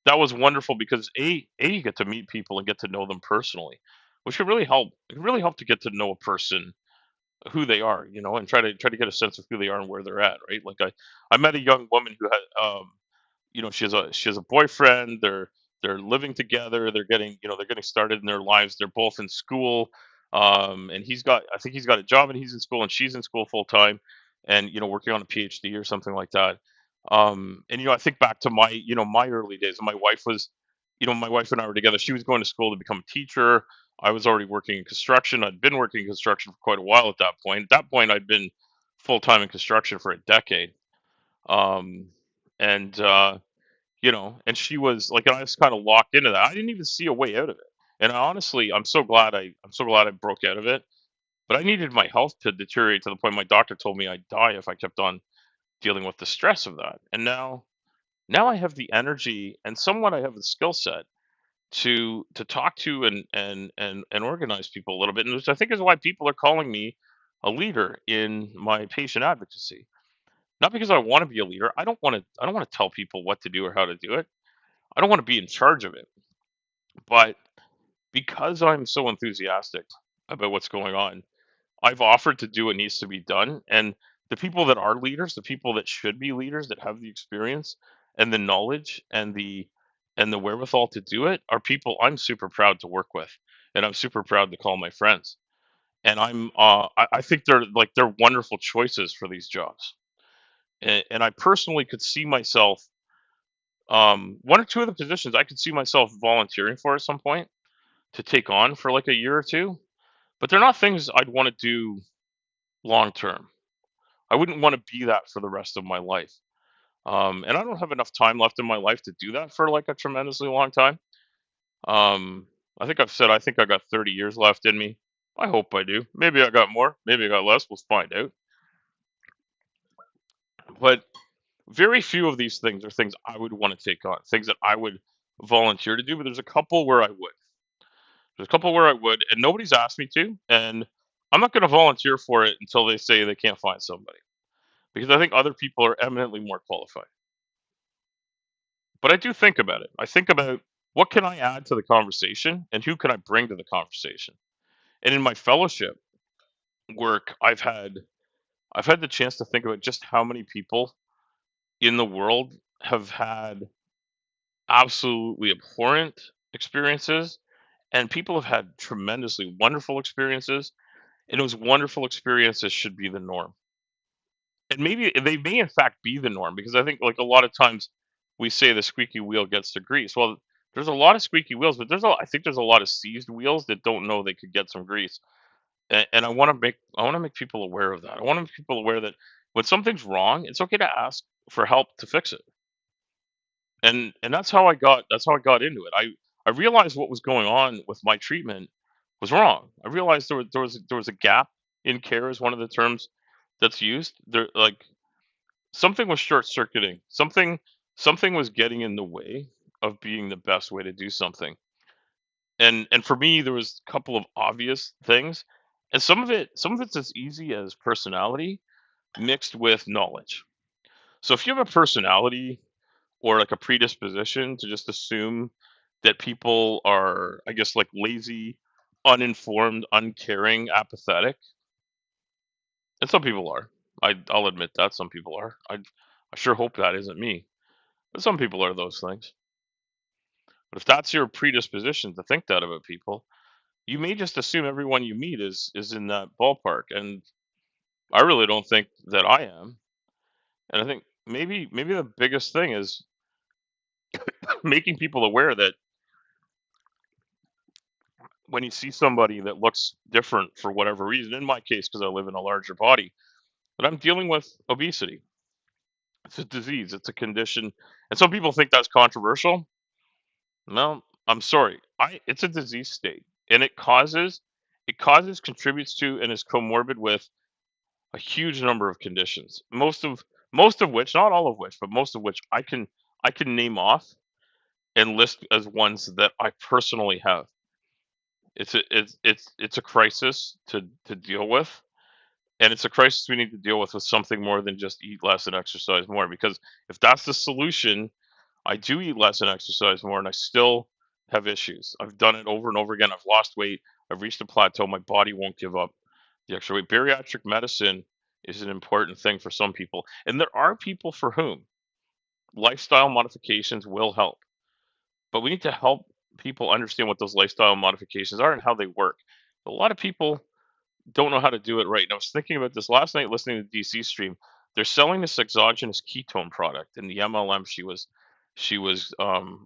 that was wonderful because a you get to meet people and get to know them personally, which can really help. It can really help to get to know a person who they are, and try to get a sense of who they are and where they're at, right? Like I met a young woman who had she has a boyfriend. They're living together. They're getting started in their lives. They're both in school, and I think he's got a job and he's in school and she's in school full time, and working on a PhD or something like that. And I think back to my early days. My wife and I were together. She was going to school to become a teacher. I was already working in construction. I'd been working in construction for quite a while at that point. At that point, I'd been full time in construction for a decade. Um, and and she was like, and I was kind of locked into that. I didn't even see a way out of it. And honestly, I'm so glad I broke out of it. But I needed my health to deteriorate to the point my doctor told me I'd die if I kept on dealing with the stress of that. And now I have the energy and somewhat I have the skill set to talk to and organize people a little bit, and which I think is why people are calling me a leader in my patient advocacy. Not because I want to be a leader. I don't want to tell people what to do or how to do it. I don't want to be in charge of it. But because I'm so enthusiastic about what's going on, I've offered to do what needs to be done. And the people that are leaders, the people that should be leaders, that have the experience and the knowledge and the wherewithal to do it are people I'm super proud to work with, and I'm super proud to call my friends. And I think they're wonderful choices for these jobs. And I personally could see myself, one or two of the positions I could see myself volunteering for at some point to take on for like a year or two, but they're not things I'd want to do long term. I wouldn't want to be that for the rest of my life. And I don't have enough time left in my life to do that for like a tremendously long time. Um, I think I've said I think I got 30 years left in me. I hope I do. Maybe I got more. Maybe I got less. We'll find out. But very few of these things are things I would want to take on, things that I would volunteer to do. But there's a couple where I would. There's a couple where I would, and nobody's asked me to. And I'm not going to volunteer for it until they say they can't find somebody, because I think other people are eminently more qualified. But I do think about it. I think about what can I add to the conversation and who can I bring to the conversation. And in my fellowship work, I've had the chance to think about just how many people in the world have had absolutely abhorrent experiences, and people have had tremendously wonderful experiences, and those wonderful experiences should be the norm. And maybe they may in fact be the norm, because I think like a lot of times we say the squeaky wheel gets the grease. Well, there's a lot of squeaky wheels, but I think there's a lot of seized wheels that don't know they could get some grease. And I want to make people aware of that. I want to make people aware that when something's wrong, it's okay to ask for help to fix it. And that's how I got into it. I realized what was going on with my treatment was wrong. I realized there was a gap in care, is one of the terms that's used. There, like, something was short circuiting. Something was getting in the way of being the best way to do something. And for me, there was a couple of obvious things, and some of it's as easy as personality mixed with knowledge. So if you have a personality or like a predisposition to just assume that people are, I guess, like lazy, uninformed, uncaring, apathetic, and some people are. I'll admit that some people are. I sure hope that isn't me, but some people are those things. But if that's your predisposition to think that about people, you may just assume everyone you meet is in that ballpark. And I really don't think that I am. And I think maybe the biggest thing is making people aware that when you see somebody that looks different for whatever reason, in my case, because I live in a larger body, that I'm dealing with obesity. It's a disease, it's a condition. And some people think that's controversial. No, I'm sorry. It's a disease state, and contributes to, and is comorbid with a huge number of conditions. Most of which, not all of which, but most of which I can name off and list as ones that I personally have. It's a crisis to deal with, and it's a crisis we need to deal with something more than just eat less and exercise more. Because if that's the solution, I do eat less and exercise more, and I still have issues. I've done it over and over again. I've lost weight. I've reached a plateau. My body won't give up the extra weight. Bariatric medicine is an important thing for some people, and there are people for whom lifestyle modifications will help. But we need to help people understand what those lifestyle modifications are and how they work. A lot of people don't know how to do it right. And I was thinking about this last night listening to DC Stream. They're selling this exogenous ketone product, and the MLM she was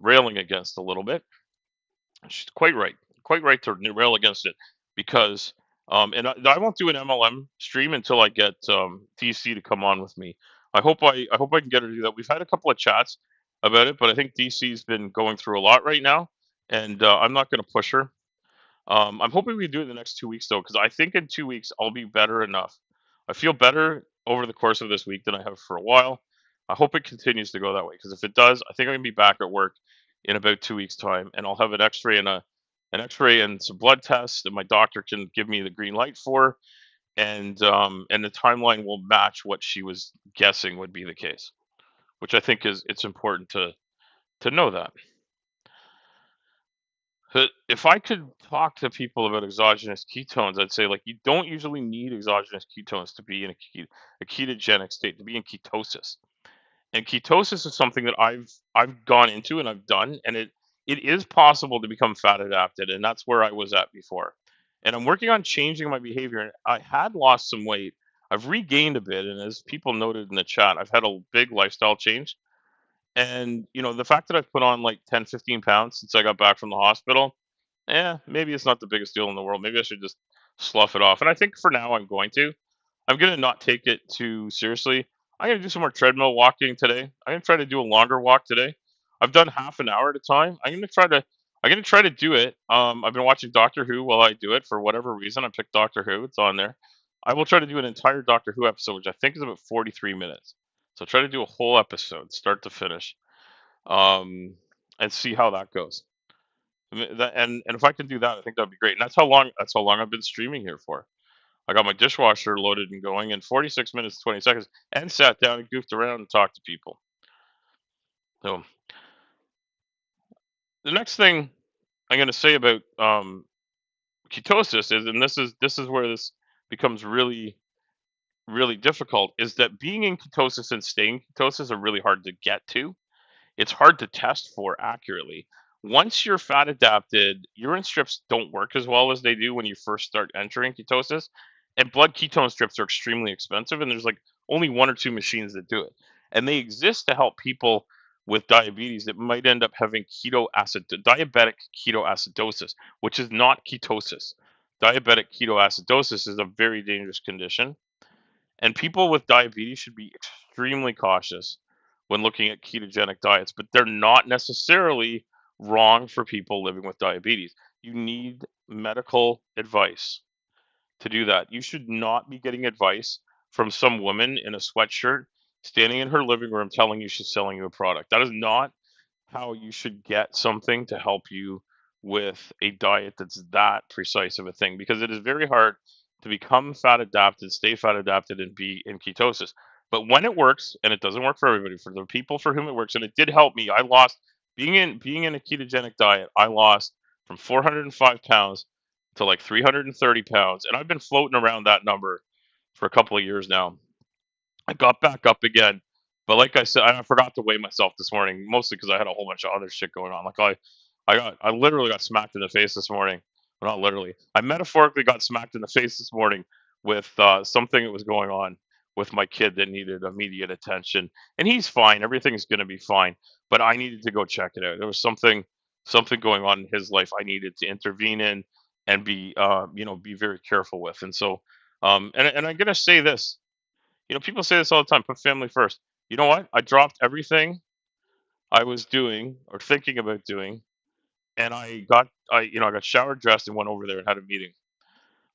railing against a little bit. She's quite right to rail against it, because and I won't do an MLM stream until I get DC to come on with me. I hope I can get her to do that. We've had a couple of chats about it, but I think DC's been going through a lot right now, and I'm not going to push her. I'm hoping we do it in the next 2 weeks though, because I think in 2 weeks I'll be better enough. I feel better over the course of this week than I have for a while. I hope it continues to go that way, because if it does, I think I'm gonna be back at work in about 2 weeks' time, and I'll have an X-ray and some blood tests that my doctor can give me the green light for, and the timeline will match what she was guessing would be the case, which I think is it's important to know that. But if I could talk to people about exogenous ketones, I'd say like you don't usually need exogenous ketones to be in a ketogenic state, to be in ketosis. And ketosis is something that I've gone into and I've done, and it is possible to become fat adapted, and that's where I was at before. And I'm working on changing my behavior. And I had lost some weight. I've regained a bit, and as people noted in the chat, I've had a big lifestyle change. And the fact that I've put on like 10, 15 pounds since I got back from the hospital, maybe it's not the biggest deal in the world. Maybe I should just slough it off. And I think for now I'm going to. I'm gonna not take it too seriously. I'm gonna do some more treadmill walking today. I'm gonna try to do a longer walk today. I've done half an hour at a time. I'm gonna try to do it. I've been watching Doctor Who while I do it for whatever reason. I picked Doctor Who. It's on there. I will try to do an entire Doctor Who episode, which I think is about 43 minutes. So try to do a whole episode, start to finish, um, and see how that goes. And if I can do that, I think that'd be great. And that's how long I've been streaming here for. I got my dishwasher loaded and going in 46 minutes, 20 seconds, and sat down and goofed around and talked to people. So the next thing I'm going to say about ketosis is, and this is where this becomes really really difficult, is that being in ketosis and staying in ketosis are really hard to get to. It's hard to test for accurately. Once you're fat adapted, urine strips don't work as well as they do when you first start entering ketosis. And blood ketone strips are extremely expensive, and there's like only one or two machines that do it. And they exist to help people with diabetes that might end up having diabetic ketoacidosis, which is not ketosis. Diabetic ketoacidosis is a very dangerous condition, and people with diabetes should be extremely cautious when looking at ketogenic diets, but they're not necessarily wrong for people living with diabetes. You need medical advice to do that. You should not be getting advice from some woman in a sweatshirt standing in her living room telling you she's selling you a product. That is not how you should get something to help you with a diet that's that precise of a thing, because it is very hard to become fat adapted, stay fat adapted, and be in ketosis. But when it works, and it doesn't work for everybody, for the people for whom it works, and it did help me, I lost being in a ketogenic diet. I lost from 405 pounds to like 330 pounds, and I've been floating around that number for a couple of years now. I got back up again. But like I said, I forgot to weigh myself this morning, mostly because I had a whole bunch of other shit going on. I literally got smacked in the face this morning. Well, not literally. I metaphorically got smacked in the face this morning with something that was going on with my kid that needed immediate attention. And he's fine. Everything's going to be fine. But I needed to go check it out. There was something going on in his life I needed to intervene in and be very careful with. And so, and I'm going to say this. People say this all the time, put family first. You know what? I dropped everything I was doing or thinking about doing, and I got showered, dressed, and went over there and had a meeting.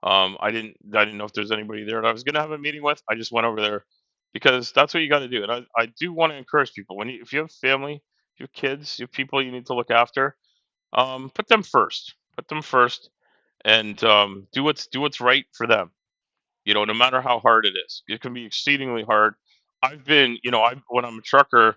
I didn't know if there's anybody there that I was going to have a meeting with. I just went over there because that's what you got to do. And I do want to encourage people, if you have family, if you have kids, you have people you need to look after, put them first. Put them first, and do what's right for them. No matter how hard it is. It can be exceedingly hard. I've been, when I'm a trucker,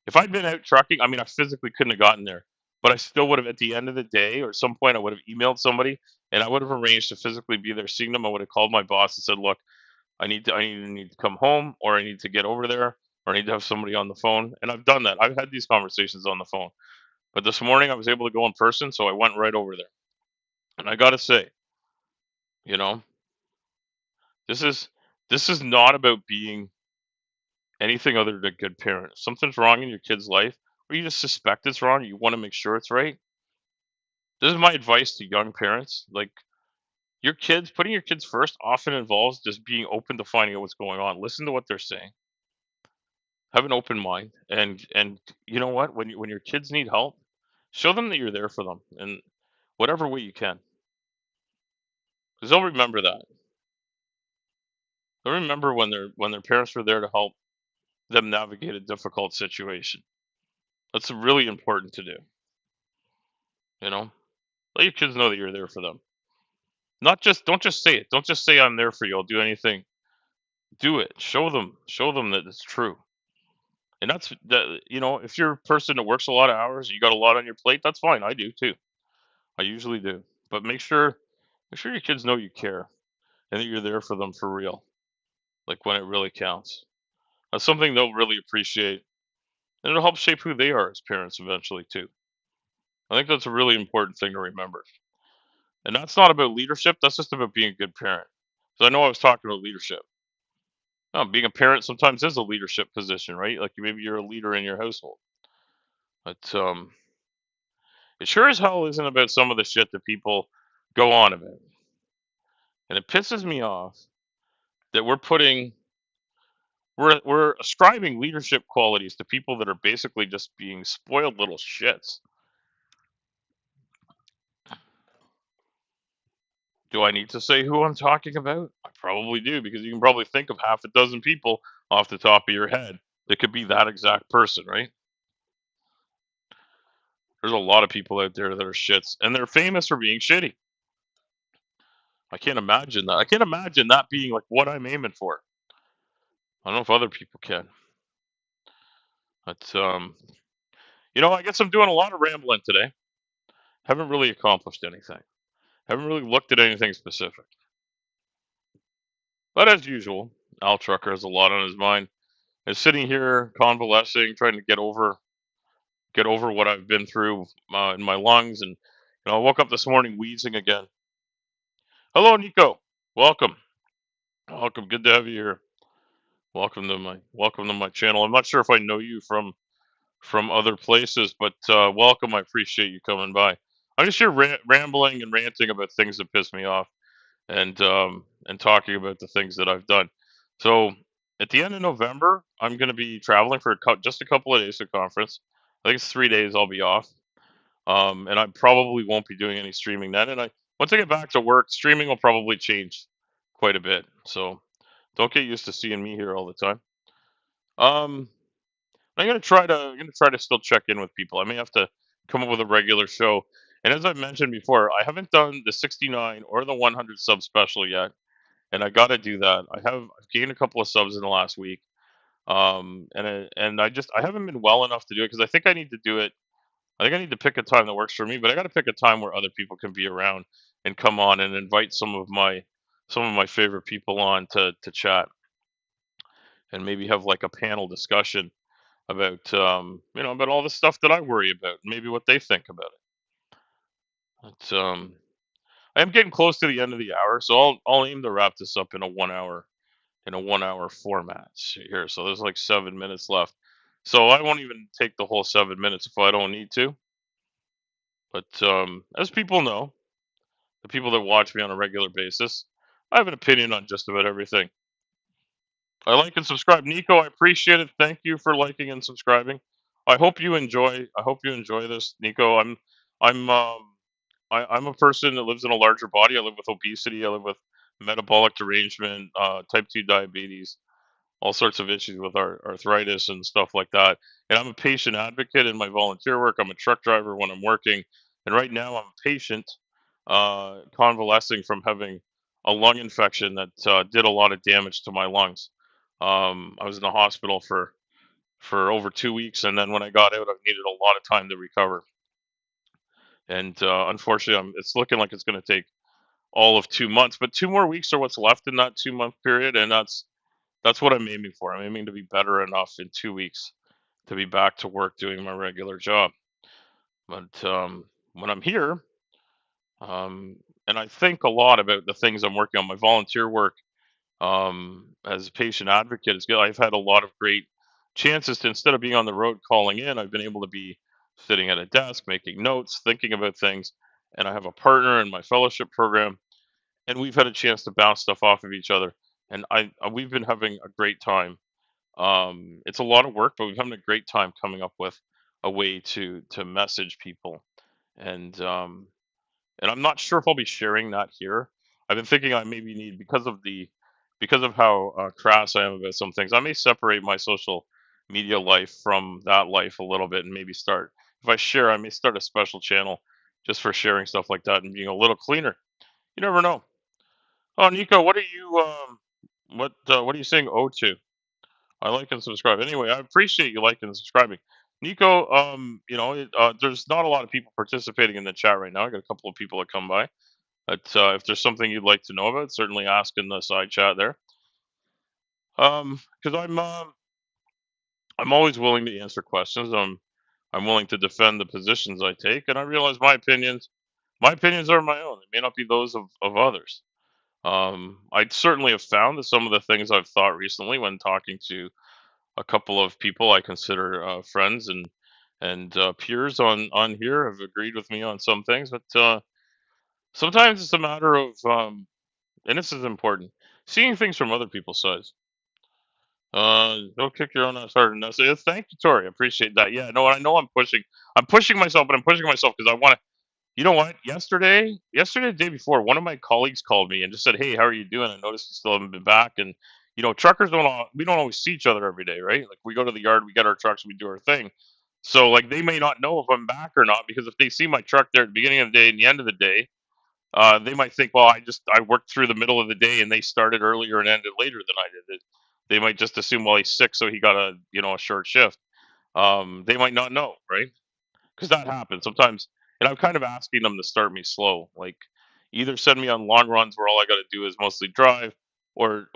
if I'd been out trucking, I mean, I physically couldn't have gotten there, but I still would have, at the end of the day, or at some point, I would have emailed somebody and I would have arranged to physically be there seeing them. I would have called my boss and said, look, I need to come home, or I need to get over there, or I need to have somebody on the phone. And I've done that. I've had these conversations on the phone. But this morning I was able to go in person, so I went right over there. And I got to say, you know, this is this is not about being anything other than a good parent. If something's wrong in your kid's life, or you just suspect it's wrong, you want to make sure it's right. This is my advice to young parents. Like, putting your kids first often involves just being open to finding out what's going on. Listen to what they're saying. Have an open mind, and you know what? When your kids need help, show them that you're there for them in whatever way you can, because they'll remember that. They'll remember when their parents were there to help them navigate a difficult situation. That's really important to do. You know, let your kids know that you're there for them. Don't just say it. Don't just say I'm there for you. I'll do anything. Do it. Show them that it's true. And that's that. If you're a person that works a lot of hours, you got a lot on your plate. That's fine. I do too. I usually do. But make sure your kids know you care and that you're there for them for real. Like when it really counts. That's something they'll really appreciate. and it'll help shape who they are as parents eventually too. I think that's a really important thing to remember. And that's not about leadership. That's just about being a good parent. So I know I was talking about leadership. No, being a parent sometimes is a leadership position, right? Like maybe you're a leader in your household. But it sure as hell isn't about some of the shit that people go on about. And it pisses me off that we're ascribing leadership qualities to people that are basically just being spoiled little shits. Do I need to say who I'm talking about? I probably do, because you can probably think of half a dozen people off the top of your head that could be that exact person, right? There's a lot of people out there that are shits, and they're famous for being shitty. I can't imagine that. I can't imagine that being like what I'm aiming for. I don't know if other people can. But I guess I'm doing a lot of rambling today. Haven't really accomplished anything. Haven't really looked at anything specific. But as usual, AlmTrucker has a lot on his mind. Is sitting here convalescing, trying to get over what I've been through in my lungs, and I woke up this morning wheezing again. Hello, Nico. Welcome, welcome. Good to have you here. Welcome to my channel. I'm not sure if I know you from other places, but welcome. I appreciate you coming by. I'm just here rambling and ranting about things that piss me off, and talking about the things that I've done. So at the end of November, I'm going to be traveling for just a couple of days to conference. I think it's 3 days I'll be off, and I probably won't be doing any streaming then. And once I get back to work, streaming will probably change quite a bit. So don't get used to seeing me here all the time. Um, I'm gonna try to still check in with people. I may have to come up with a regular show. And as I mentioned before, I haven't done the 69 or the 100 sub special yet, and I got to do that. I've gained a couple of subs in the last week, and I haven't been well enough to do it because I think I need to do it. I think I need to pick a time that works for me, but I got to pick a time where other people can be around and come on and invite some of my favorite people on to chat, and maybe have like a panel discussion about about all the stuff that I worry about, and maybe what they think about it. I am getting close to the end of the hour, so I'll aim to wrap this up in a 1 hour format here. So there's like 7 minutes left. So I won't even take the whole 7 minutes if I don't need to. But as people know, the people that watch me on a regular basis, I have an opinion on just about everything. I like and subscribe. Nico, I appreciate it. Thank you for liking and subscribing. I hope you enjoy this, Nico. I'm a person that lives in a larger body. I live with obesity. I live with metabolic derangement, type 2 diabetes, all sorts of issues with arthritis and stuff like that. And I'm a patient advocate in my volunteer work. I'm a truck driver when I'm working. And right now I'm a patient convalescing from having a lung infection that did a lot of damage to my lungs. I was in the hospital for over 2 weeks, and then when I got out, I've needed a lot of time to recover. And unfortunately, it's looking like it's going to take all of 2 months, but 2 more weeks are what's left in that 2 month period, and that's what I'm aiming for. I'm aiming to be better enough in 2 weeks to be back to work doing my regular job. But when I'm here, and I think a lot about the things I'm working on, my volunteer work as a patient advocate is good. I've had a lot of great chances to, instead of being on the road calling in, I've been able to be sitting at a desk, making notes, thinking about things. And I have a partner in my fellowship program, and we've had a chance to bounce stuff off of each other. And we've been having a great time. It's a lot of work, but we've having a great time coming up with a way to message people. And and I'm not sure if I'll be sharing that here. I've been thinking I maybe need, because of how crass I am about some things. I may separate my social media life from that life a little bit, and maybe start, if I share, I may start a special channel just for sharing stuff like that and being a little cleaner. You never know. Oh, Nico, what are you saying? Oh, to I like and subscribe. Anyway, I appreciate you liking and subscribing. Nico, there's not a lot of people participating in the chat right now. I got a couple of people that come by. But if there's something you'd like to know about, certainly ask in the side chat there. Because I'm always willing to answer questions. I'm willing to defend the positions I take, and I realize my opinions are my own. They may not be those of others. I certainly have found that some of the things I've thought recently when talking to a couple of people I consider friends and peers on here have agreed with me on some things, but sometimes it's a matter of and this is important, seeing things from other people's sides. Don't kick your own ass harder than us. Thank you, Tori. I appreciate that. Yeah, no, I know I'm pushing myself, but I'm pushing myself because I want to. You know what? Yesterday, the day before, one of my colleagues called me and just said, "Hey, how are you doing? I noticed you still haven't been back." And truckers we don't always see each other every day, right? Like we go to the yard, we get our trucks, we do our thing. So like they may not know if I'm back or not because if they see my truck there at the beginning of the day and the end of the day, they might think, well, I worked through the middle of the day and they started earlier and ended later than I did. They might just assume, well, he's sick, so he got a short shift. They might not know, right? Because that happens sometimes. And I'm kind of asking them to start me slow, like either send me on long runs where all I got to do is mostly drive, or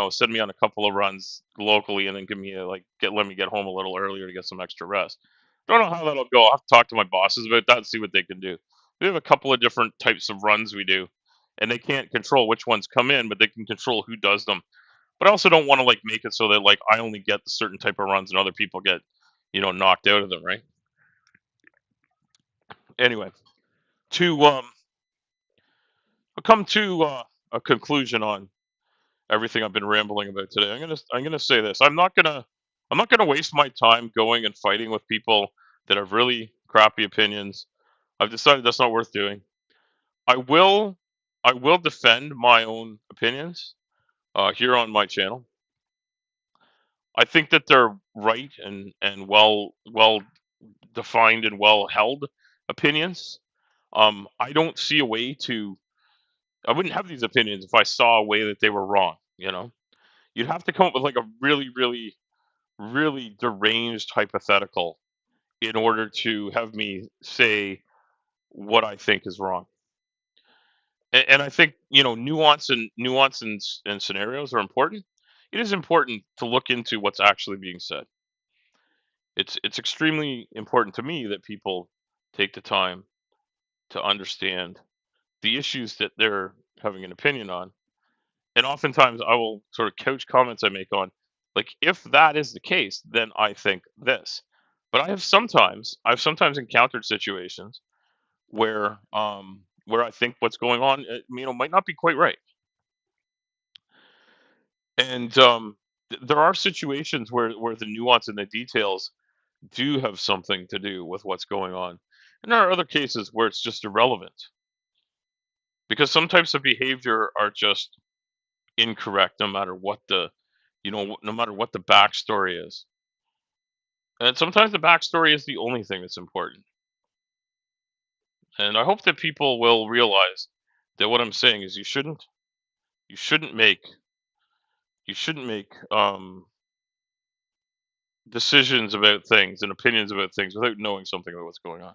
send me on a couple of runs locally and then give me let me get home a little earlier to get some extra rest. Don't know how that'll go. I'll have to talk to my bosses about that and see what they can do. We have a couple of different types of runs we do, and they can't control which ones come in, but they can control who does them. But I also don't want to make it so that I only get the certain type of runs and other people get knocked out of them, right? Anyway, to come to a conclusion on everything I've been rambling about today. I'm gonna say this. I'm not gonna waste my time going and fighting with people that have really crappy opinions. I've decided that's not worth doing. I will I will defend my own opinions here on my channel. I think that they're right and well defined and well held opinions. I don't see a way to. I wouldn't have these opinions if I saw a way that they were wrong. You'd have to come up with a really, really, really deranged hypothetical in order to have me say what I think is wrong. And I think nuance and scenarios are important. It is important to look into what's actually being said. It's extremely important to me that people take the time to understand the issues that they're having an opinion on. And oftentimes I will sort of couch comments I make on, like, if that is the case, then I think this. But I've sometimes encountered situations where I think what's going on, might not be quite right. And there are situations where the nuance and the details do have something to do with what's going on. And there are other cases where it's just irrelevant because some types of behavior are just incorrect no matter what the backstory is. And sometimes the backstory is the only thing that's important. And I hope that people will realize that what I'm saying is you shouldn't make you shouldn't make decisions about things and opinions about things without knowing something about what's going on.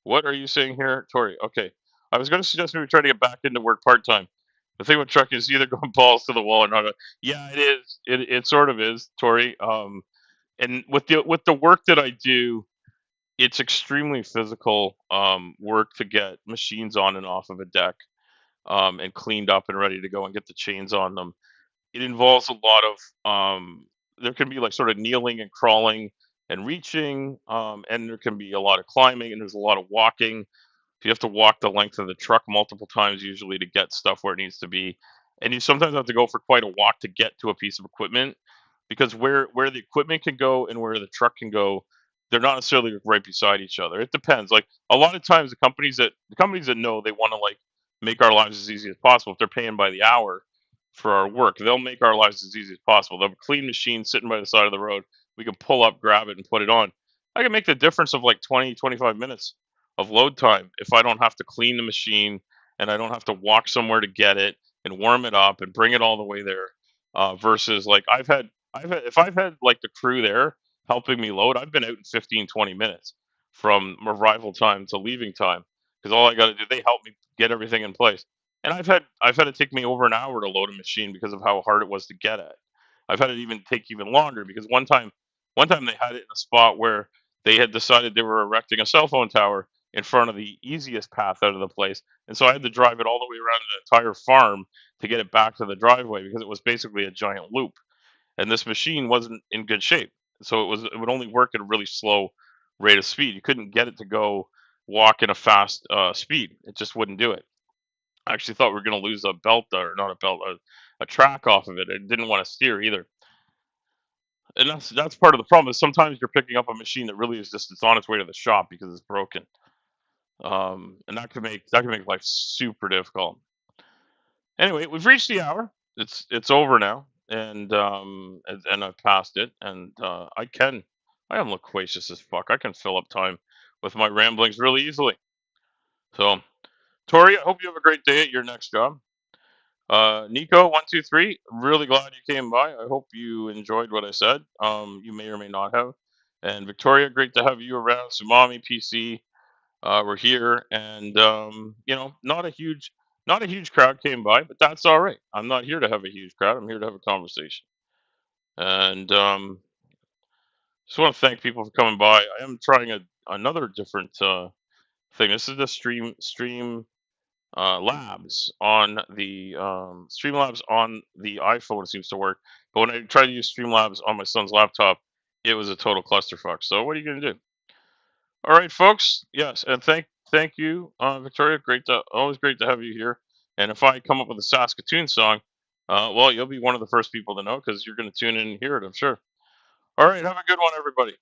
What are you saying here, Tori? Okay. I was going to suggest maybe try to get back into work part time. The thing with trucking is either going balls to the wall or not. Yeah, it is. It sort of is, Tori. And with the work that I do, it's extremely physical work to get machines on and off of a deck and cleaned up and ready to go and get the chains on them. It involves a lot of there can be sort of kneeling and crawling and reaching, and there can be a lot of climbing and there's a lot of walking. You have to walk the length of the truck multiple times usually to get stuff where it needs to be, and you sometimes have to go for quite a walk to get to a piece of equipment because where the equipment can go and where the truck can go, they're not necessarily right beside each other. It depends. Like a lot of times, the companies that know they want to make our lives as easy as possible. If they're paying by the hour for our work, they'll make our lives as easy as possible. They'll have a clean machine sitting by the side of the road. We can pull up, grab it, and put it on. I can make the difference of 20, 25 minutes of load time if I don't have to clean the machine and I don't have to walk somewhere to get it and warm it up and bring it all the way there. Versus if I've had the crew there helping me load, I've been out in 15, 20 minutes from arrival time to leaving time because all I got to do, they help me get everything in place. And I've had it take me over an hour to load a machine because of how hard it was to get at. I've had it even take even longer because one time One time they had it in a spot where they had decided they were erecting a cell phone tower in front of the easiest path out of the place, and so I had to drive it all the way around the entire farm to get it back to the driveway because it was basically a giant loop, and this machine wasn't in good shape. So it would only work at a really slow rate of speed. You couldn't get it to go walk in a fast speed. It just wouldn't do it. I actually thought we were going to lose a belt or not a belt, a track off of it. I didn't want to steer either. And that's part of the problem is sometimes you're picking up a machine that really is just it's on its way to the shop because it's broken. And that can make life super difficult. Anyway, we've reached the hour. It's over now, and I've passed it, and I am loquacious as fuck. I can fill up time with my ramblings really easily. So, Tori, I hope you have a great day at your next job. Nico, 123, really glad you came by. I hope you enjoyed what I said. You may or may not have. And Victoria, great to have you around. Sumami, PC, we're here, and not a huge crowd came by, but that's all right. I'm not here to have a huge crowd. I'm here to have a conversation. And just want to thank people for coming by. I am trying another different thing. This is the stream labs on the Streamlabs on the iPhone seems to work, but when I tried to use Streamlabs on my son's laptop, it was a total clusterfuck. So what are you gonna do? All right, folks. Yes, and thank you, Victoria. Always great to have you here. And if I come up with a Saskatoon song, well, you'll be one of the first people to know because you're going to tune in and hear it, I'm sure. All right, have a good one, everybody.